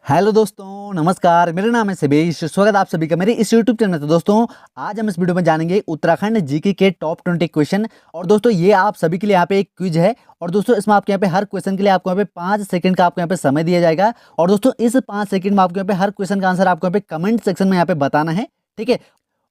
Hello दोस्तों, नमस्कार। मेरा नाम है सिबेश। स्वागत आप सभी का मेरे इस यूट्यूब चैनल में। तो दोस्तों, आज हम इस वीडियो में जानेंगे उत्तराखंड जीके के टॉप 20 क्वेश्चन। और दोस्तों, ये आप सभी के लिए यहाँ पे एक क्विज है। और दोस्तों, इसमें आपके यहाँ पे हर क्वेश्चन के लिए आपको यहाँ पे 5 सेकंड का आपको यहाँ पे समय दिया जाएगा। और दोस्तों, इस 5 सेकंड में आपको यहाँ पे हर क्वेश्चन का आंसर आपको यहाँ पे कमेंट सेक्शन में यहाँ पे बताना है, ठीक है।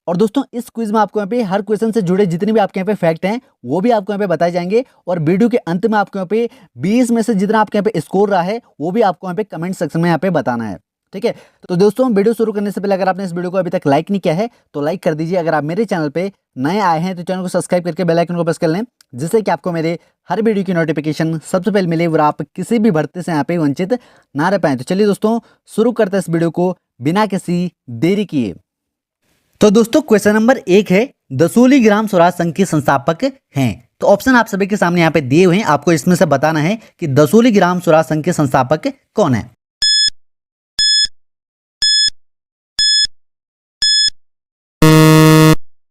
और दोस्तों, इस क्विज में आपको यहाँ पे हर क्वेश्चन से जुड़े जितने भी आपके यहाँ पे फैक्ट हैं वो भी आपको यहाँ पे बताए जाएंगे। और वीडियो के अंत में आपको यहाँ पे 20 में से जितना आपके यहाँ पे स्कोर रहा है वो भी आपको यहाँ पे कमेंट सेक्शन में यहाँ पे बताना है, ठीक है। तो दोस्तों, वीडियो शुरू करने से पहले अगर आपने इस वीडियो को अभी तक लाइक नहीं किया है तो लाइक कर दीजिए। अगर आप मेरे चैनल पे नए आए हैं तो चैनल को सब्सक्राइब करके बेल आइकन को प्रेस कर लें, जिससे कि आपको मेरे हर वीडियो की नोटिफिकेशन सबसे पहले मिले और आप किसी भी भर्ती से यहाँ पे वंचित ना रह पाए। तो चलिए दोस्तों, शुरू करते हैं इस वीडियो को बिना किसी देरी किए। तो दोस्तों, क्वेश्चन नंबर 1 है, दसूली ग्राम स्वराज संघ के संस्थापक हैं। तो ऑप्शन आप सभी के सामने यहाँ पे दिए हुए हैं, आपको इसमें से बताना है कि दसूली ग्राम स्वराज संघ के संस्थापक कौन है।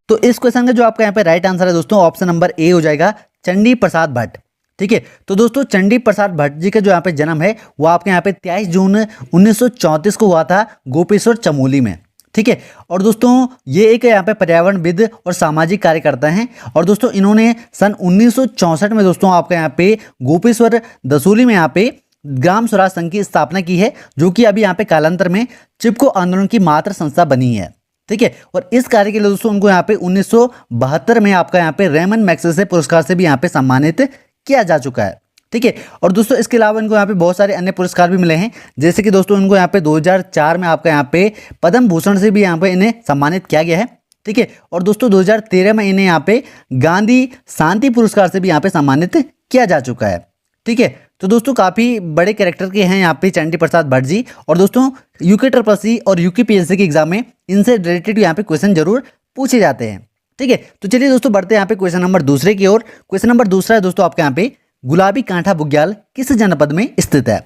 तो इस क्वेश्चन का जो आपका यहाँ पे राइट आंसर है दोस्तों, ऑप्शन नंबर ए हो जाएगा, चंडी प्रसाद भट्ट, ठीक है। तो दोस्तों, चंडी प्रसाद भट्ट जी का जो यहाँ पे जन्म है वो आपके यहाँ पे 23 जून 1934 को हुआ था गोपेश्वर चमोली में, ठीक है। और दोस्तों, ये एक यहाँ पे पर्यावरणविद और सामाजिक कार्यकर्ता हैं। और दोस्तों, इन्होंने सन 1964 में दोस्तों आपका यहाँ पे गोपेश्वर दसूली में यहाँ पे ग्राम स्वराज संघ की स्थापना की है, जो कि अभी यहाँ पे कालांतर में चिपको आंदोलन की मात्र संस्था बनी है, ठीक है। और इस कार्य के लिए दोस्तों उनको यहाँ पे 1972 में आपका यहाँ पे रेमन मैग्सेसे पुरस्कार से भी यहाँ पे सम्मानित किया जा चुका है, ठीक है। और दोस्तों, इसके अलावा इनको यहाँ पे बहुत सारे अन्य पुरस्कार भी मिले हैं, जैसे कि दोस्तों इनको यहाँ पे 2004 में आपका यहाँ पे पद्म भूषण से भी यहाँ पे इन्हें सम्मानित किया गया है, ठीक है। और दोस्तों 2013 में इन्हें यहाँ पे गांधी शांति पुरस्कार से भी यहाँ पे सम्मानित किया जा चुका है, ठीक है। तो दोस्तों, काफ़ी बड़े कैरेक्टर के हैं यहाँ पे चंडी प्रसाद भट्ट जी। और दोस्तों, यूके ट्रिपल और यूके पीएससी के एग्जाम में इनसे रिलेटेड यहाँ पे क्वेश्चन जरूर पूछे जाते हैं, ठीक है। तो चलिए दोस्तों, बढ़ते हैं यहाँ पे क्वेश्चन नंबर दूसरे की ओर। क्वेश्चन नंबर दूसरा है दोस्तों आपके यहाँ पे, गुलाबी कांठा बुग्याल किस जनपद में स्थित है।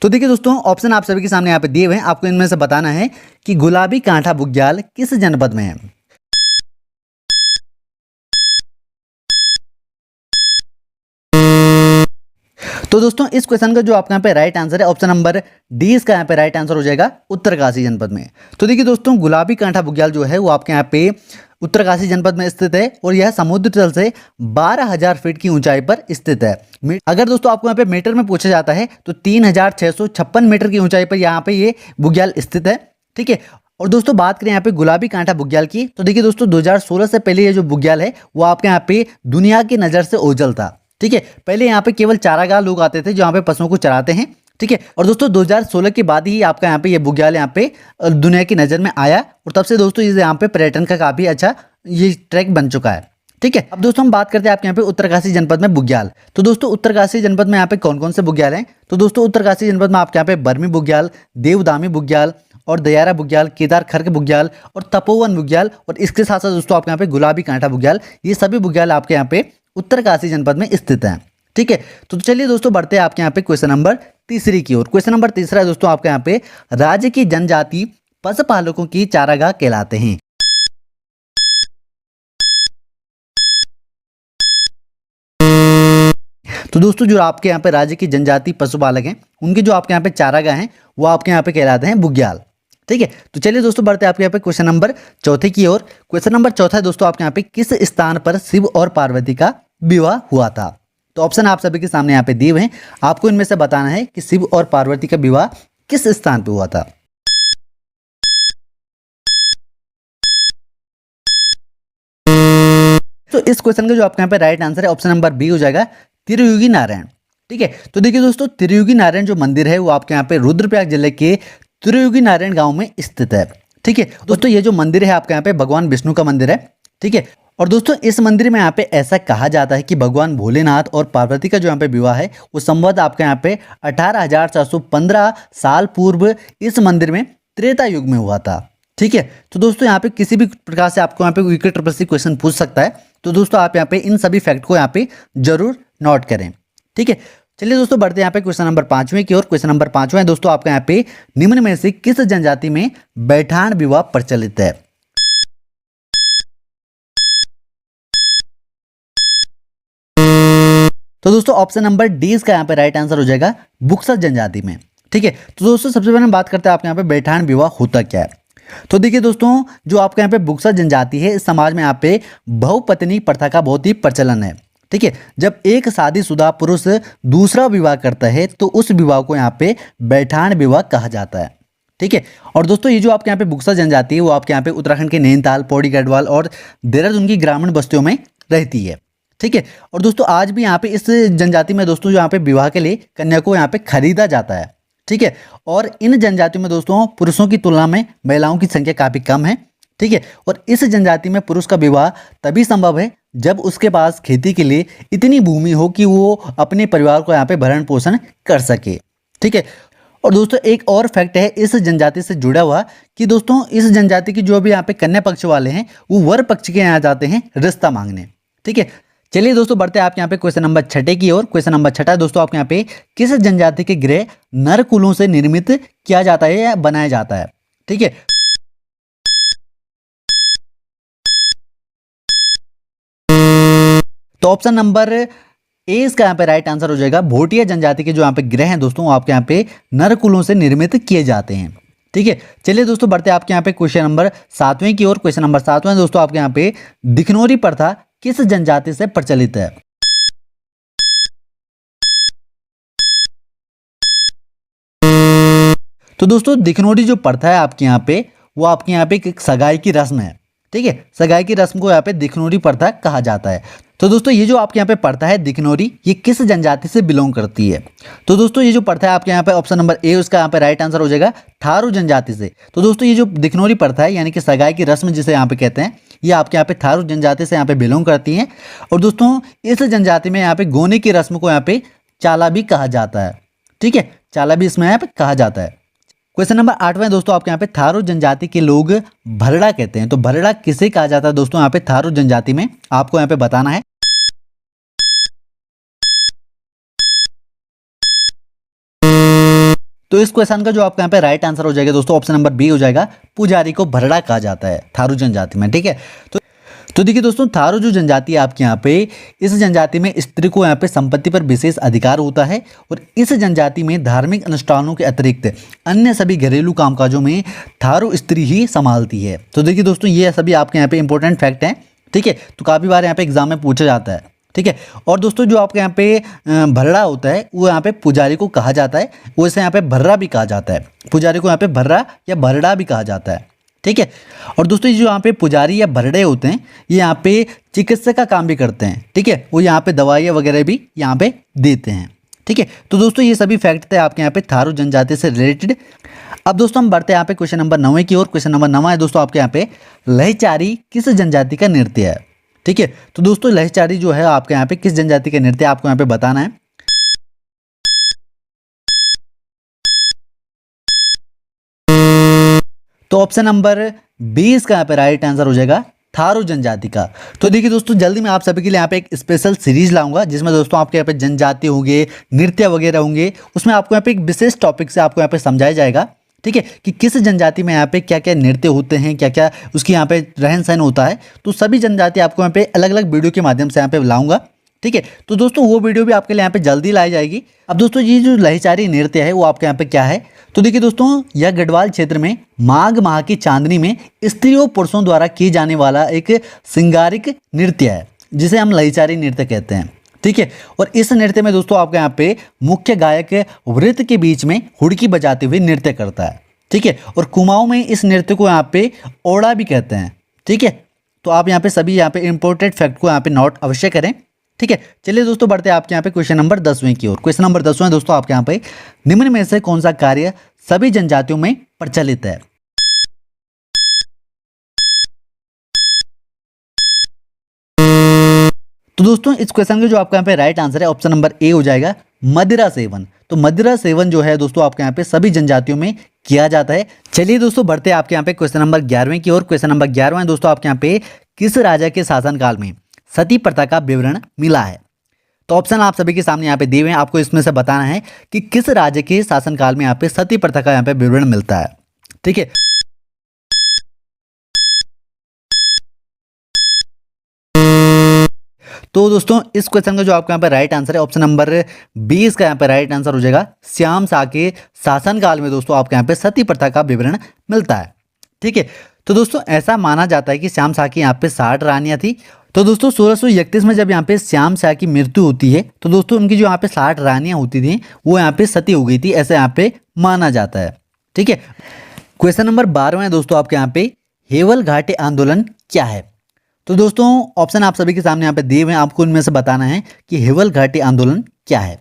तो देखिए दोस्तों, ऑप्शन आप सभी के सामने यहाँ पे दिए हुए हैं, आपको इनमें से बताना है कि गुलाबी कांठा बुग्याल किस जनपद में है। तो दोस्तों, इस क्वेश्चन का जो आपका यहाँ पे राइट आंसर है, ऑप्शन नंबर डी इसका यहाँ पे राइट आंसर हो जाएगा, उत्तरकाशी जनपद में। तो देखिए दोस्तों, गुलाबी कांठा बुग्याल जो है वो आपके यहाँ पे उत्तरकाशी जनपद में स्थित है और यह समुद्र तल से 12,000 फीट की ऊंचाई पर स्थित है। अगर दोस्तों आपको यहाँ पे मीटर में पूछा जाता है तो 3,656 मीटर की ऊंचाई पर यहाँ पे ये बुग्याल स्थित है, ठीक है। और दोस्तों, बात करें यहाँ पे गुलाबी कांठा बुग्याल की, तो देखिए दोस्तों 2016 से पहले ये जो बुग्याल है वो आपके यहाँ पे दुनिया की नज़र से ओझल था, ठीक है। पहले यहाँ पे केवल चारागाह लोग आते थे जो यहाँ पे पशुओं को चराते हैं, ठीक है। और दोस्तों 2016 के बाद ही आपका यहाँ पे ये बुग्याल यहाँ पे दुनिया की नज़र में आया और तब से दोस्तों ये यहाँ पे पर्यटन का काफ़ी अच्छा ये ट्रैक बन चुका है, ठीक है। अब दोस्तों हम बात करते हैं आपके यहाँ पे उत्तरकाशी जनपद में बुग्याल। तो दोस्तों, उत्तरकाशी जनपद में यहाँ पे कौन कौन से बुग्याल हैं। तो दोस्तों, उत्तरकाशी जनपद में आपके यहाँ पे बर्मी बुग्याल, देवदामी बुग्याल और दयारा बुग्याल, केदार खर्क बुग्याल और तपोवन बुग्याल, और इसके साथ साथ दोस्तों आपके यहाँ पे गुलाबी कांठा बुग्याल, ये सभी बुग्याल आपके यहाँ पे उत्तरकाशी जनपद में स्थित हैं, ठीक है। तो चलिए दोस्तों, बढ़ते हैं आपके यहाँ पे क्वेश्चन नंबर तीसरी की ओर। क्वेश्चन नंबर तीसरा है दोस्तों आपके यहाँ पे, राज्य की जनजाति पशुपालकों की चारागाह कहलाते हैं। तो दोस्तों, जो आपके यहाँ पे राज्य की जनजाति पशुपालक हैं उनके जो आपके यहाँ पे चारागाह हैं वो आपके यहाँ पे कहलाते हैं बुग्याल, ठीक है। तो चलिए दोस्तों, बढ़ते हैं आपके यहाँ पे क्वेश्चन नंबर चौथे की ओर। क्वेश्चन नंबर चौथा है दोस्तों आपके यहाँ पे, किस स्थान पर शिव और पार्वती का विवाह हुआ था। तो ऑप्शन आप सभी के सामने यहाँ पे दिए हुए हैं, आपको इनमें से बताना है कि शिव और पार्वती का विवाह किस स्थान पे हुआ था। तो इस क्वेश्चन का जो आपके यहाँ पे राइट आंसर है, ऑप्शन नंबर बी हो जाएगा, त्रियुगी नारायण, ठीक है। तो देखिए दोस्तों, त्रियुगी नारायण जो मंदिर है वो आपके यहाँ पे रुद्रप्रयाग जिले के त्रियुगी नारायण गांव में स्थित है, ठीक है। दोस्तों, ये जो मंदिर है आपके यहाँ पे भगवान विष्णु का मंदिर है, ठीक है। और दोस्तों, इस मंदिर में यहाँ पे ऐसा कहा जाता है कि भगवान भोलेनाथ और पार्वती का जो यहाँ पे विवाह है वो संवत आपके यहाँ पे 18,415 साल पूर्व इस मंदिर में त्रेता युग में हुआ था, ठीक है। तो दोस्तों, यहाँ पे किसी भी प्रकार से आपको यहाँ पे यूके ट्रिपल सी क्वेश्चन पूछ सकता है, तो दोस्तों आप यहाँ पे इन सभी फैक्ट को यहाँ पे जरूर नोट करें, ठीक है। चलिए दोस्तों, बढ़ते हैं यहाँ पे क्वेश्चन नंबर 5वें की ओर। क्वेश्चन नंबर 5वां है दोस्तों आपका यहाँ पे, निम्न में से किस जनजाति में बैठान विवाह प्रचलित है। तो दोस्तों, ऑप्शन नंबर डी इसका यहाँ पे राइट आंसर हो जाएगा, बुक्सर जनजाति में, ठीक है। तो दोस्तों सबसे पहले हम बात करते हैं आपके यहाँ पे बैठान विवाह होता क्या है। तो देखिए दोस्तों, जो आपके यहाँ पे बुक्सा जनजाति है, इस समाज में यहाँ पे बहुपत्नी प्रथा का बहुत ही प्रचलन है। ठीक है। जब एक शादीशुदा पुरुष दूसरा विवाह करता है तो उस विवाह को यहाँ पे बैठान विवाह कहा जाता है। ठीक है। और दोस्तों ये जो आपके यहाँ पे बुक्सा जनजाति है वो आपके यहाँ पे उत्तराखंड के नैनीताल, पौड़ी गढ़वाल और देहरादून की ग्रामीण बस्तियों में रहती है। ठीक है। और दोस्तों आज भी यहाँ पे इस जनजाति में दोस्तों जो यहाँ पे विवाह के लिए कन्या को यहाँ पे खरीदा जाता है। ठीक है। और इन जनजातियों में दोस्तों पुरुषों की तुलना में महिलाओं की संख्या काफ़ी कम है। ठीक है। और इस जनजाति में पुरुष का विवाह तभी संभव है जब उसके पास खेती के लिए इतनी भूमि हो कि वो अपने परिवार को यहाँ पे भरण पोषण कर सके। ठीक है। और दोस्तों एक और फैक्ट है इस जनजाति से जुड़ा हुआ कि दोस्तों इस जनजाति की जो भी यहाँ पे कन्या पक्ष वाले हैं वो वर पक्ष के यहाँ जाते हैं रिश्ता मांगने। ठीक है। चलिए दोस्तों बढ़ते हैं आपके यहाँ पे क्वेश्चन नंबर 6 की ओर। क्वेश्चन नंबर 6 दोस्तों आपके यहाँ पे किस जनजाति के गृह नर कुलों से निर्मित किया जाता है या बनाया जाता है। ठीक है। तो ऑप्शन नंबर ए इसका यहाँ पे राइट आंसर हो जाएगा। भोटिया जनजाति के जो यहाँ पे गृह हैं दोस्तों वो आपके यहाँ पे नर कुलों से निर्मित किए जाते हैं। ठीक है। चलिए दोस्तों बढ़ते हैं आपके यहाँ पे क्वेश्चन नंबर 7वें की ओर। क्वेश्चन नंबर 7वां दोस्तों आपके यहाँ पे दिखनौरी प्रथा किस जनजाति से प्रचलित है। तो दोस्तों दिखनौरी जो प्रथा है आपके यहाँ पे वो आपके यहाँ पे एक सगाई की रस्म है। ठीक है। सगाई की रस्म को यहाँ पे दिखनौरी प्रथा कहा जाता है। तो दोस्तों ये जो आपके यहाँ पे प्रथा है दिखनौरी, ये किस जनजाति से बिलोंग करती है। तो दोस्तों ये जो प्रथा है आपके यहाँ पे ऑप्शन नंबर ए उसका यहाँ पे राइट आंसर हो जाएगा थारू जनजाति से। तो दोस्तों ये जो दिखनौरी प्रथा है यानी कि सगाई की रस्म जिसे यहाँ पे कहते हैं, ये आपके यहाँ पे थारू जनजाति से यहाँ पे बिलोंग करती है। और दोस्तों इस जनजाति में यहाँ पे गोने की रस्म को यहाँ पे चाला भी कहा जाता है। ठीक है। चाला भी इसमें यहाँ पे कहा जाता है। क्वेश्चन नंबर 8वां दोस्तों आपके यहाँ पे थारू जनजाति के लोग भरड़ा कहते हैं। तो भरड़ा किसे कहा जाता है दोस्तों यहाँ पे थारू जनजाति में, आपको यहाँ पे बताना है। तो इस क्वेश्चन का जो आपका यहाँ पे राइट आंसर हो जाएगा दोस्तों ऑप्शन नंबर बी हो जाएगा। पुजारी को भरड़ा कहा जाता है थारू जनजाति में। ठीक है। तो देखिए दोस्तों थारू जो जनजाति है आपके यहाँ पे, इस जनजाति में स्त्री को यहाँ पे संपत्ति पर विशेष अधिकार होता है और इस जनजाति में धार्मिक अनुष्ठानों के अतिरिक्त अन्य सभी घरेलू कामकाजों में थारू स्त्री ही संभालती है। तो देखिए दोस्तों ये सभी आपके यहाँ पे इंपॉर्टेंट फैक्ट हैं। ठीक है। तो काफ़ी बार यहाँ पे एग्जाम में पूछा जाता है। ठीक है। और दोस्तों जो आपके यहाँ पे भरड़ा होता है वो यहाँ पे पुजारी को कहा जाता है, वो इसे यहाँ पे भर्रा भी कहा जाता है। पुजारी को यहाँ पे भर्रा या भरड़ा भी कहा जाता है। ठीक है। और दोस्तों ये जो यहाँ पे पुजारी या भरड़े होते हैं ये यहाँ पे चिकित्सा का काम भी करते हैं। ठीक है। वो यहाँ पे दवाइयाँ वगैरह भी यहाँ पे देते हैं। ठीक है। तो दोस्तों ये सभी फैक्ट थे आपके यहाँ पे थारू जनजाति से रिलेटेड। अब दोस्तों हम बढ़ते हैं यहाँ पे क्वेश्चन नंबर 9 की ओर। क्वेश्चन नंबर 9 है दोस्तों आपके यहाँ पे लहचारी किस जनजाति का नृत्य है। ठीक है। तो दोस्तों लहचारी जो है आपके यहाँ पे किस जनजाति का नृत्य आपको यहाँ पे बताना है। तो ऑप्शन नंबर 20 का यहाँ पे राइट आंसर हो जाएगा थारू जनजाति का। तो देखिए दोस्तों जल्दी मैं आप सभी के लिए यहाँ पे एक स्पेशल सीरीज लाऊंगा जिसमें दोस्तों आपके यहाँ पे जनजाति होंगे, नृत्य वगैरह होंगे, उसमें आपको यहाँ पे एक विशेष टॉपिक से आपको यहाँ पे समझाया जाएगा। ठीक है। कि किस जनजाति में यहाँ पे क्या क्या नृत्य होते हैं, क्या क्या उसकी यहाँ पे रहन सहन होता है। तो सभी जनजाति आपको यहाँ पे अलग अलग वीडियो के माध्यम से यहाँ पे लाऊंगा। ठीक है। तो दोस्तों वो वीडियो भी आपके लिए यहाँ पे जल्दी लाई जाएगी। अब दोस्तों ये जो लहचारी नृत्य है वो आपके यहाँ पे क्या है। तो देखिए दोस्तों यह गढ़वाल क्षेत्र में माघ माह की चांदनी में स्त्रियों पुरुषों द्वारा किए जाने वाला एक श्रृंगारिक नृत्य है जिसे हम लहचारी नृत्य कहते हैं। ठीक है। और इस नृत्य में दोस्तों आपके यहाँ पे मुख्य गायक वृत्त के बीच में हुड़की बजाते हुए नृत्य करता है। ठीक है। और कुमाऊं में इस नृत्य को यहाँ पे ओड़ा भी कहते हैं। ठीक है। तो आप यहाँ पे सभी यहाँ पे इंपॉर्टेंट फैक्ट को यहाँ पे नोट अवश्य करें। ठीक है। चलिए दोस्तों बढ़ते हैं आपके यहाँ पे क्वेश्चन नंबर 10वें की ओर। क्वेश्चन नंबर 10वां दोस्तों आपके यहाँ पे निम्न में से कौन सा कार्य सभी जनजातियों में प्रचलित है। तो दोस्तों इस क्वेश्चन का जो आपका यहाँ पे राइट आंसर है ऑप्शन नंबर ए हो जाएगा मदिरा सेवन। तो मदिरा सेवन जो है दोस्तों आपके यहाँ पे सभी जनजातियों में किया जाता है। चलिए दोस्तों बढ़ते हैं आपके यहाँ पे क्वेश्चन नंबर 11वें की ओर। क्वेश्चन नंबर 11वां दोस्तों आपके यहाँ पे किस राजा के शासनकाल में सती प्रथा का विवरण मिला है। तो ऑप्शन आप सभी के सामने यहाँ पे दिए हुए हैं, आपको इसमें से बताना है कि किस राज्य के शासनकाल में यहाँ पे सती प्रथा का यहाँ पे विवरण मिलता है। ठीक है। तो दोस्तों इस क्वेश्चन का जो आपका यहाँ पे राइट आंसर है ऑप्शन नंबर बी, इसका यहाँ पे राइट आंसर हो जाएगा। श्याम शाह के शासनकाल में दोस्तों आपके यहाँ पे सती प्रथा का विवरण मिलता है। ठीक है, तो दोस्तों ऐसा माना जाता है कि श्याम शाह की यहाँ पे 60 रानियां थी। तो दोस्तों 1631 में जब यहाँ पे श्याम शाह की मृत्यु होती है तो दोस्तों उनकी जो यहाँ पे 60 रानियां होती थी वो यहाँ पे सती हो गई थी, ऐसे यहाँ पे माना जाता है। ठीक है, क्वेश्चन नंबर 12 है दोस्तों आपके यहाँ पे हेवल घाटी आंदोलन क्या है। तो दोस्तों ऑप्शन आप सभी के सामने यहाँ पे दिए हुए हैं, आपको उनमें से बताना है कि हेवल घाटी आंदोलन क्या है।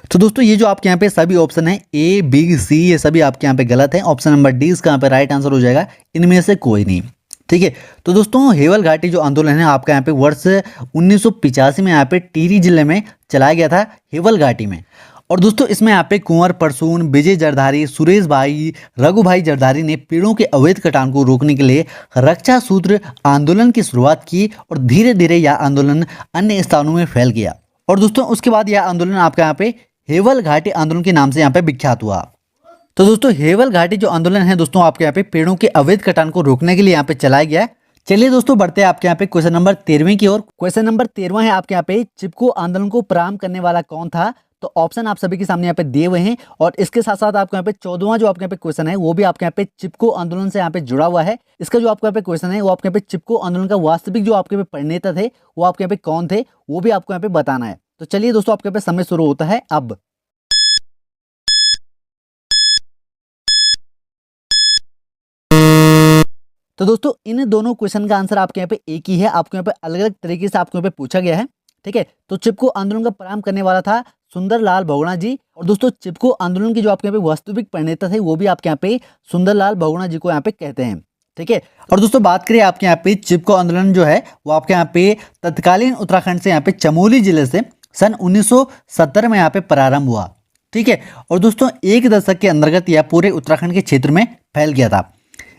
तो दोस्तों ये जो आपके यहाँ पे सभी ऑप्शन है ए बी सी, ये सभी आपके यहाँ पे गलत है। ऑप्शन नंबर डी इसका यहाँ पे राइट आंसर हो जाएगा, इनमें से कोई नहीं। ठीक है, तो दोस्तों हेवल घाटी जो आंदोलन है आपका यहाँ पे वर्ष 1985 में यहाँ पे टिहरी जिले में चलाया गया था, हेवल घाटी में। और दोस्तों इसमें यहाँ पे कुंवर परसून, विजय जरधारी, सुरेश भाई, रघु भाई जरधारी ने पेड़ों के अवैध कटान को रोकने के लिए रक्षा सूत्र आंदोलन की शुरुआत की और धीरे धीरे यह आंदोलन अन्य स्थानों में फैल गया। और दोस्तों उसके बाद यह आंदोलन आपका यहाँ पे हेवल घाटी आंदोलन के नाम से यहाँ पे विख्यात हुआ। तो दोस्तों हेवल घाटी जो आंदोलन है दोस्तों आपके यहाँ पे पेड़ों के अवैध कटान को रोकने के लिए यहाँ पे चलाया गया। चलिए दोस्तों बढ़ते हैं आपके यहाँ पे क्वेश्चन नंबर 13 की ओर। क्वेश्चन नंबर 13 है आपके यहाँ पे चिपको आंदोलन को प्रारंभ करने वाला कौन था। तो ऑप्शन आप सभी के सामने यहाँ पे दिए हुए हैं और इसके साथ साथ आपके यहाँ पे 14वां जो आपके यहाँ पे क्वेश्चन है वो भी आपके यहाँ पे चिपको आंदोलन से यहाँ पे जुड़ा हुआ है। इसका जो आपके यहाँ पे क्वेश्चन है वो आपके यहाँ पे चिपको आंदोलन का वास्तविक जो आपके यहाँ पे प्रणेता थे वो आपके यहाँ पे कौन थे वो भी आपको यहाँ पे बताना है। तो चलिए दोस्तों आपके यहाँ पे समय शुरू होता है अब। तो दोस्तों इन दोनों क्वेश्चन का आंसर आपके यहाँ पे एक ही है, आपको यहाँ पे अलग अलग तरीके से आपको यहाँ पे पूछा गया है। ठीक है, तो चिपको आंदोलन का प्रारंभ करने वाला था सुंदरलाल बहुगुणा जी। और दोस्तों चिपको आंदोलन के जो आपके यहाँ पे वास्तविक प्रणेता थे वो भी आपके यहाँ पे सुंदरलाल बहुगुणा जी को यहाँ पे कहते हैं। ठीक है, और दोस्तों बात करें आपके यहाँ पे चिपको आंदोलन जो है वो आपके यहाँ पे तत्कालीन उत्तराखंड से यहाँ पे चमोली जिले से सन 1970 में यहाँ पे प्रारंभ हुआ। ठीक है, और दोस्तों एक दशक के अंतर्गत यह पूरे उत्तराखंड के क्षेत्र में फैल गया था।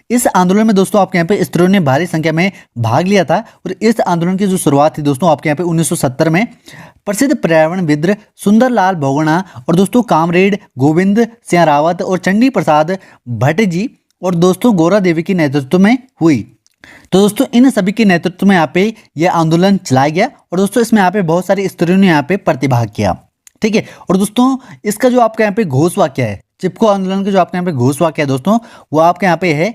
इस आंदोलन में दोस्तों आपके यहाँ पे स्त्रियों ने भारी संख्या में भाग लिया था और इस आंदोलन की जो शुरुआत थी दोस्तों आपके यहाँ पे 1970 में प्रसिद्ध पर्यावरणविद सुंदरलाल बहुगुणा और दोस्तों कामरेड गोविंद सिंह रावत और चंडी प्रसाद भट्ट जी और दोस्तों गौरा देवी के नेतृत्व में हुई। तो दोस्तों इन सभी के नेतृत्व में यहाँ पे यह आंदोलन चलाया गया और दोस्तों इसमें यहाँ पे बहुत सारी स्त्रियों ने यहाँ पे प्रतिभाग किया। ठीक है, और दोस्तों इसका जो आपके यहाँ पे घोष वाक्य है, चिपको आंदोलन का जो आपके यहाँ पे घोष वाक्य है दोस्तों वो आपके यहाँ पे है,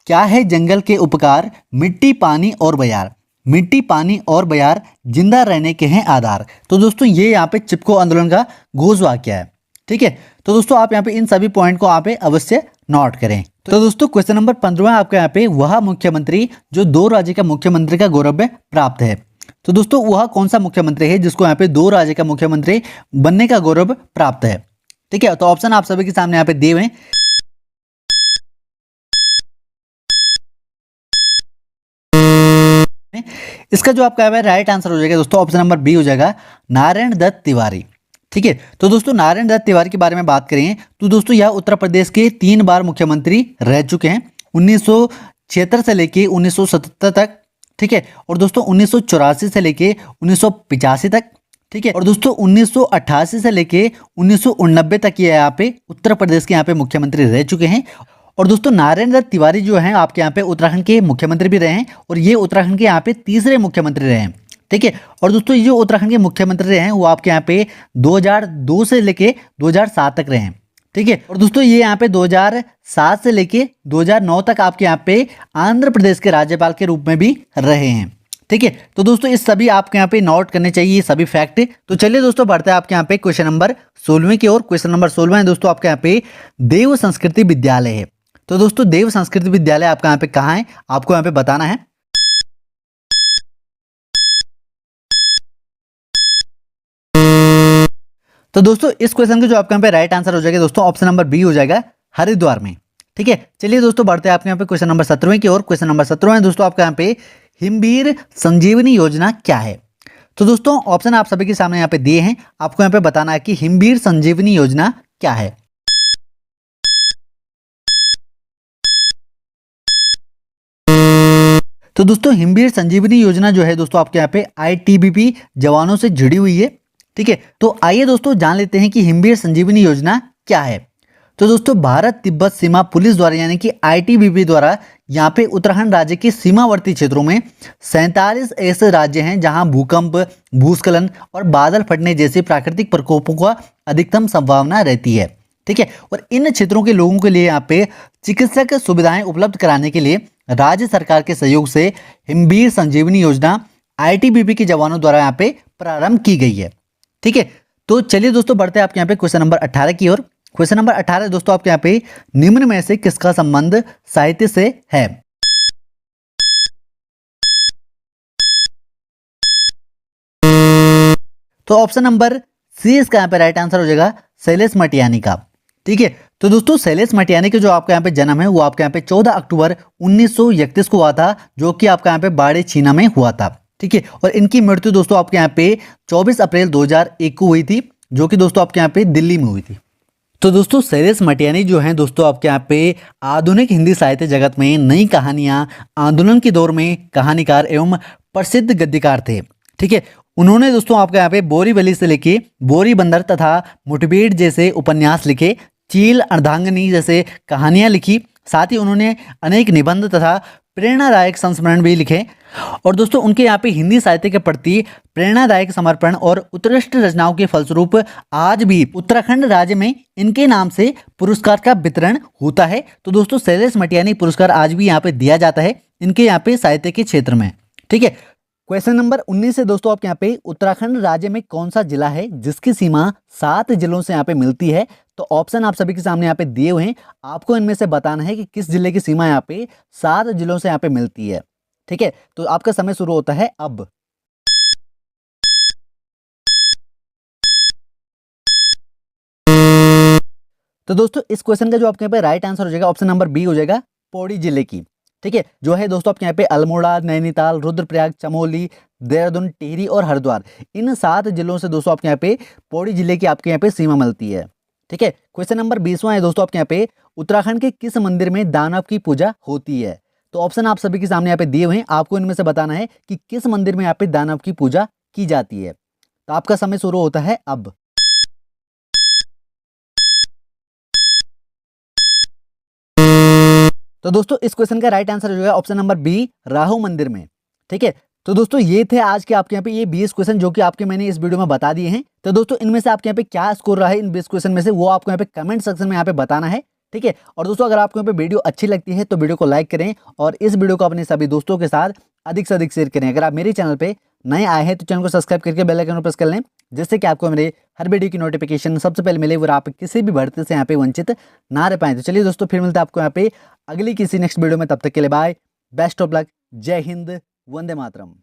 क्या है जंगल के उपकार, मिट्टी पानी और बयार, मिट्टी पानी और बयार जिंदा रहने के हैं आधार। तो दोस्तों ये यहाँ पे चिपको आंदोलन का घोष वाक्य है। ठीक है, तो दोस्तों आप यहाँ पे इन सभी पॉइंट को यहाँ पे अवश्य नोट करें। तो दोस्तों क्वेश्चन नंबर 15 आपके यहाँ पे वह मुख्यमंत्री जो 2 राज्य का मुख्यमंत्री का गौरव प्राप्त है। तो दोस्तों वह कौन सा मुख्यमंत्री है जिसको यहाँ पे 2 राज्य का मुख्यमंत्री बनने का गौरव प्राप्त है। ठीक है, तो ऑप्शन आप सभी के सामने यहाँ पे दिए हुए हैं। इसका जो आपका है राइट आंसर हो जाएगा दोस्तों ऑप्शन नंबर बी हो जाएगा, नारायण दत्त तिवारी। ठीक है, तो दोस्तों नारायण दत्त तिवारी के बारे में बात करें तो दोस्तों यह उत्तर प्रदेश के 3 बार मुख्यमंत्री रह चुके हैं, 1976 से लेके 1977 तक। ठीक है, और दोस्तों 1984 से लेके 1985 तक। ठीक है, और दोस्तों 1988 से लेके 1989 तक ये यहाँ पे उत्तर प्रदेश के यहाँ पे मुख्यमंत्री रह चुके हैं। और दोस्तों नारायण दत्त तिवारी जो हैं आपके यहाँ पे उत्तराखंड के मुख्यमंत्री भी रहे हैं और ये उत्तराखंड के यहाँ पे तीसरे मुख्यमंत्री रहे हैं। ठीक है, और दोस्तों ये जो उत्तराखंड के मुख्यमंत्री रहे हैं वो आपके यहाँ पे 2002 से लेके 2007 तक रहे हैं। ठीक है, और दोस्तों ये यहाँ पे 2007 से लेके 2009 तक आपके यहाँ पे आंध्र प्रदेश के राज्यपाल के रूप में भी रहे हैं। ठीक है, तो दोस्तों इस सभी आपके यहाँ पे नोट करने चाहिए ये सभी फैक्ट। तो चलिए दोस्तों बढ़ते हैं आपके यहाँ पे क्वेश्चन नंबर 16 की ओर। क्वेश्चन नंबर 16 है दोस्तों आपके यहाँ पे देव संस्कृति विद्यालय है। तो दोस्तों देव संस्कृति विद्यालय आपका यहाँ पे कहाँ है आपको यहाँ पे बताना है। तो दोस्तों इस क्वेश्चन का जो आपके यहाँ पे राइट आंसर हो जाएगा दोस्तों ऑप्शन नंबर बी हो जाएगा, हरिद्वार में। ठीक है, चलिए दोस्तों बढ़ते हैं आपके यहाँ पे क्वेश्चन नंबर 17 की ओर। क्वेश्चन नंबर 17 है दोस्तों आपका यहाँ पे हिमवीर संजीवनी योजना क्या है। तो दोस्तों ऑप्शन आप सभी के सामने यहाँ पे दिए हैं, आपको यहाँ पे बताना है कि हिमवीर संजीवनी योजना क्या है। तो दोस्तों हिमवीर संजीवनी योजना जो है दोस्तों आपके यहाँ पे ITBP जवानों से जुड़ी हुई है। ठीक है, तो आइए दोस्तों जान लेते हैं कि हिमवीर संजीवनी योजना क्या है। तो दोस्तों भारत तिब्बत सीमा पुलिस द्वारा यानी कि आईटीबीपी द्वारा यहाँ पे उत्तराखंड राज्य के सीमावर्ती क्षेत्रों में 47 ऐसे राज्य हैं जहां भूकंप, भूस्खलन और बादल फटने जैसे प्राकृतिक प्रकोपों का अधिकतम संभावना रहती है। ठीक है, और इन क्षेत्रों के लोगों के लिए यहाँ पे चिकित्सक सुविधाएं उपलब्ध कराने के लिए राज्य सरकार के सहयोग से हिमवीर संजीवनी योजना आईटीबीपी के जवानों द्वारा यहाँ पे प्रारंभ की गई है। ठीक है, तो चलिए दोस्तों बढ़ते हैं आपके यहाँ पे क्वेश्चन नंबर 18 की ओर। क्वेश्चन नंबर 18 दोस्तों आपके यहाँ पे निम्न में से किसका संबंध साहित्य से है? तो ऑप्शन नंबर सी इसका यहाँ पे राइट आंसर हो जाएगा शैलेश मटियानी का। ठीक है, तो दोस्तों शैलेश मटियानी के जो आपके यहाँ पे जन्म है वो आपके यहाँ पे 14 अक्टूबर 1931 को हुआ था, जो कि आपका यहाँ पे बाड़े चीना में हुआ था। ठीक है, और इनकी मृत्यु दोस्तों आपके यहाँ पे 24 अप्रैल 2001 को हुई थी, जो कि दोस्तों आपके यहाँ पे दिल्ली में हुई थी। तो दोस्तों शैलेश मटियानी जो हैं दोस्तों आपके यहाँ पे आधुनिक हिंदी साहित्य जगत में नई कहानियां, आंदोलन के दौर में कहानीकार एवं प्रसिद्ध गद्यकार थे। ठीक है, उन्होंने दोस्तों आपके यहाँ पे बोरीवली से लेके बोरी बंदर तथा मुठभेड़ जैसे उपन्यास लिखे, चील अर्धांगिनी जैसे कहानियां लिखी, साथ ही उन्होंने अनेक निबंध तथा प्रेरणादायक संस्मरण भी लिखे। और दोस्तों उनके यहाँ पे हिंदी साहित्य के प्रति प्रेरणादायक समर्पण और उत्कृष्ट रचनाओं के फलस्वरूप आज भी उत्तराखंड राज्य में इनके नाम से पुरस्कार का वितरण होता है। तो दोस्तों शैलेश मटियानी पुरस्कार आज भी यहाँ पे दिया जाता है इनके यहाँ पे साहित्य के क्षेत्र में। ठीक है, क्वेश्चन नंबर 19 से दोस्तों आपके यहाँ पे उत्तराखंड राज्य में कौन सा जिला है जिसकी सीमा 7 जिलों से यहाँ पे मिलती है? तो ऑप्शन आप सभी के सामने यहाँ पे दिए हुए हैं, आपको इनमें से बताना है कि किस जिले की सीमा यहाँ पे 7 जिलों से यहाँ पे मिलती है। ठीक है, तो आपका समय शुरू होता है अब। तो दोस्तों इस क्वेश्चन का जो आपके यहाँ पे राइट आंसर हो जाएगा ऑप्शन नंबर बी हो जाएगा, पौड़ी जिले की। ठीक है, जो है दोस्तों आपके यहाँ पे अल्मोड़ा, नैनीताल, रुद्रप्रयाग, चमोली, देहरादून, टिहरी और हरिद्वार, इन 7 जिलों से दोस्तों आपके यहाँ पे पौड़ी जिले की आपके यहाँ पे सीमा मिलती है। ठीक है, क्वेश्चन नंबर 20वां है दोस्तों आपके यहाँ पे उत्तराखंड के किस मंदिर में दानव की पूजा होती है? तो ऑप्शन आप सभी के सामने यहाँ पे दिए हुए हैं, आपको इनमें से बताना है कि किस मंदिर में यहाँ पे दानव की पूजा की जाती है। तो आपका समय शुरू होता है अब। तो दोस्तों इस क्वेश्चन का राइट आंसर हो जाएगा ऑप्शन नंबर बी, राहु मंदिर में। ठीक है, तो दोस्तों ये थे आज के आपके यहाँ पे ये 20 क्वेश्चन जो कि आपके मैंने इस वीडियो में बता दिए हैं। तो दोस्तों इनमें से आपके यहाँ पे क्या स्कोर रहा है इन 20 क्वेश्चन में से वो आपको यहाँ पे कमेंट सेक्शन में यहाँ पे बताना है। ठीक है, और दोस्तों अगर आपको यहाँ पे वीडियो अच्छी लगती है तो वीडियो को लाइक करें और इस वीडियो को अपने सभी दोस्तों के साथ अधिक से अधिक शेयर करें। अगर आप मेरे चैनल पे नए आए हैं तो चैनल को सब्सक्राइब करके बेल आइकन को प्रेस कर लें, जिससे कि आपको मेरे हर वीडियो की नोटिफिकेशन सबसे पहले मिले और आप किसी भी भर्ती से यहाँ पे वंचित ना रह पाए। तो चलिए दोस्तों फिर मिलते हैं आपको यहाँ पे अगली किसी नेक्स्ट वीडियो में, तब तक के लिए बाय, बेस्ट ऑफ लक, जय हिंद, वंदे मातरम।